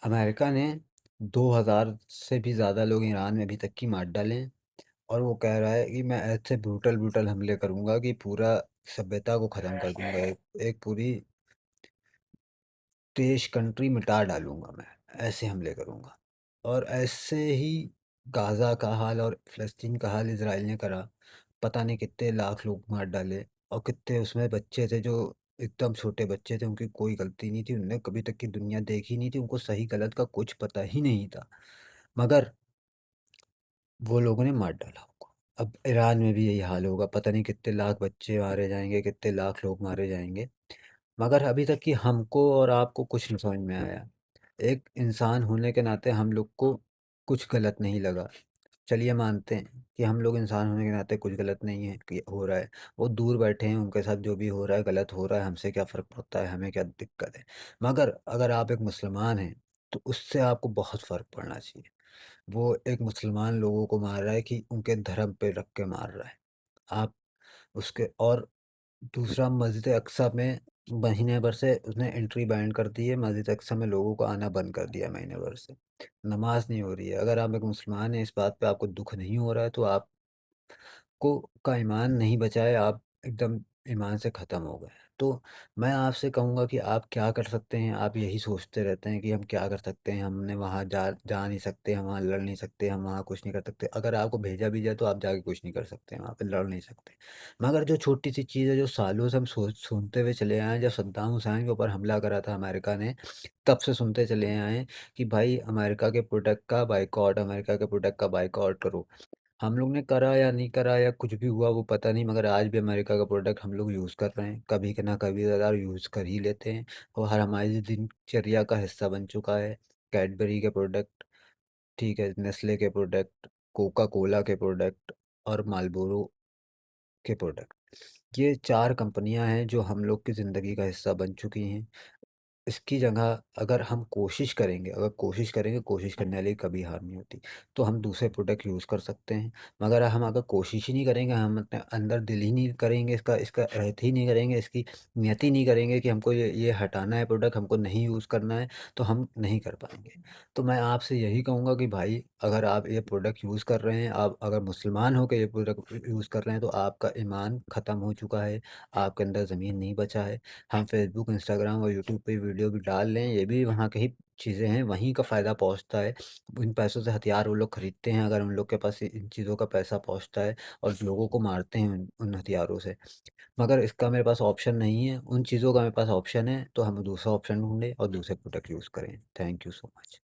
America ने 2000 से भी ज़्यादा लोग ईरान में अभी तक की मार डाले हैं। और वो कह रहा है कि मैं ऐसे ब्रूटल ब्रूटल हमले करूंगा कि पूरा सभ्यता को ख़त्म कर दूंगा, एक पूरी देश कंट्री मिटा डालूंगा, मैं ऐसे हमले करूंगा। और ऐसे ही गाज़ा का हाल और फ़लस्तीन का हाल इसराइल ने करा। पता नहीं कितने लाख लोग मार डाले। और कितने उसमें बच्चे थे जो एकदम छोटे बच्चे थे, उनकी कोई गलती नहीं थी, उनने कभी तक की दुनिया देखी नहीं थी, उनको सही गलत का कुछ पता ही नहीं था। मगर वो लोगों ने मार डाला उनको। अब ईरान में भी यही हाल होगा, पता नहीं कितने लाख बच्चे मारे जाएंगे, कितने लाख लोग मारे जाएंगे। मगर अभी तक कि हमको और आपको कुछ नहीं समझ में आया। एक इंसान होने के नाते हम लोग को कुछ गलत नहीं लगा। चलिए मानते हैं कि हम लोग इंसान होने के नाते कुछ गलत नहीं है कि हो रहा है। वो दूर बैठे हैं, उनके साथ जो भी हो रहा है गलत हो रहा है, हमसे क्या फ़र्क पड़ता है, हमें क्या दिक्कत है। मगर अगर आप एक मुसलमान हैं तो उससे आपको बहुत फ़र्क पड़ना चाहिए। वो एक मुसलमान लोगों को मार रहा है कि उनके धर्म पे रख के मार रहा है। आप उसके और दूसरा, मस्जिद अक्सा में महीने भर से उसने एंट्री बैन कर दी है, मस्जिद अक्सा में लोगों को आना बंद कर दिया महीने भर से। नमाज नहीं हो रही है। अगर आप एक मुसलमान हैं, इस बात पे आपको दुख नहीं हो रहा है, तो आप को का ईमान नहीं बचा है, आप एकदम ईमान से ख़त्म हो गए हैं। तो मैं आपसे कहूँगा कि आप क्या कर सकते हैं। आप यही सोचते रहते हैं कि हम क्या कर सकते हैं, हमने वहाँ जा जा नहीं सकते, हम वहाँ लड़ नहीं सकते, हम वहाँ कुछ नहीं कर सकते। अगर आपको भेजा भी जाए तो आप जाके कुछ नहीं कर सकते, वहाँ पे लड़ नहीं सकते। मगर जो छोटी सी चीज़ है, जो सालों से हम सुनते हुए चले आए हैं, जब सद्दाम हुसैन के ऊपर हमला करा था अमेरिका ने, तब से सुनते चले आए हैं कि भाई अमेरिका के प्रोडक्ट का बाइकआउट, अमेरिका के प्रोडक्ट का बाइकआउट करो। हम लोग ने करा या नहीं करा या कुछ भी हुआ वो पता नहीं, मगर आज भी अमेरिका का प्रोडक्ट हम लोग यूज़ कर रहे हैं, कभी के ना कभी ज़्यादा यूज़ कर ही लेते हैं। और हर हमारी दिनचर्या का हिस्सा बन चुका है। कैडबरी के प्रोडक्ट, ठीक है, नेस्ले के प्रोडक्ट, कोका कोला के प्रोडक्ट और मालबोरो के प्रोडक्ट, ये 4 कंपनियां हैं जो हम लोग की ज़िंदगी का हिस्सा बन चुकी हैं। इसकी जगह अगर हम कोशिश करेंगे, अगर कोशिश करेंगे, कोशिश करने वाली कभी हार नहीं होती, तो हम दूसरे प्रोडक्ट यूज़ कर सकते हैं। मगर हम अगर कोशिश ही नहीं करेंगे, हम अपने अंदर दिल ही नहीं करेंगे, इसका इसका रहत ही नहीं करेंगे, इसकी नियति नहीं करेंगे कि हमको ये हटाना है प्रोडक्ट, हमको नहीं यूज़ करना है, तो हम नहीं कर पाएंगे। तो मैं आपसे यही कहूँगा कि भाई, अगर आप ये प्रोडक्ट यूज़ कर रहे हैं, आप अगर मुसलमान होकर ये प्रोडक्ट यूज़ कर रहे हैं, तो आपका ईमान ख़त्म हो चुका है, आपके अंदर ज़मीन नहीं बचा है। हम फेसबुक, इंस्टाग्राम और यूट्यूब पे वीडियो भी डाल लें, ये भी वहाँ की ही चीज़ें हैं, वहीं का फ़ायदा पहुँचता है। इन पैसों से हथियार वो लोग खरीदते हैं, अगर उन लोग के पास इन चीज़ों का पैसा पहुँचता है, और लोगों को मारते हैं उन उन हथियारों से। मगर इसका मेरे पास ऑप्शन नहीं है, उन चीज़ों का मेरे पास ऑप्शन है, तो हम दूसरा ऑप्शन ढूँढें और दूसरे प्रोडक्ट यूज़ करें। Thank you so much.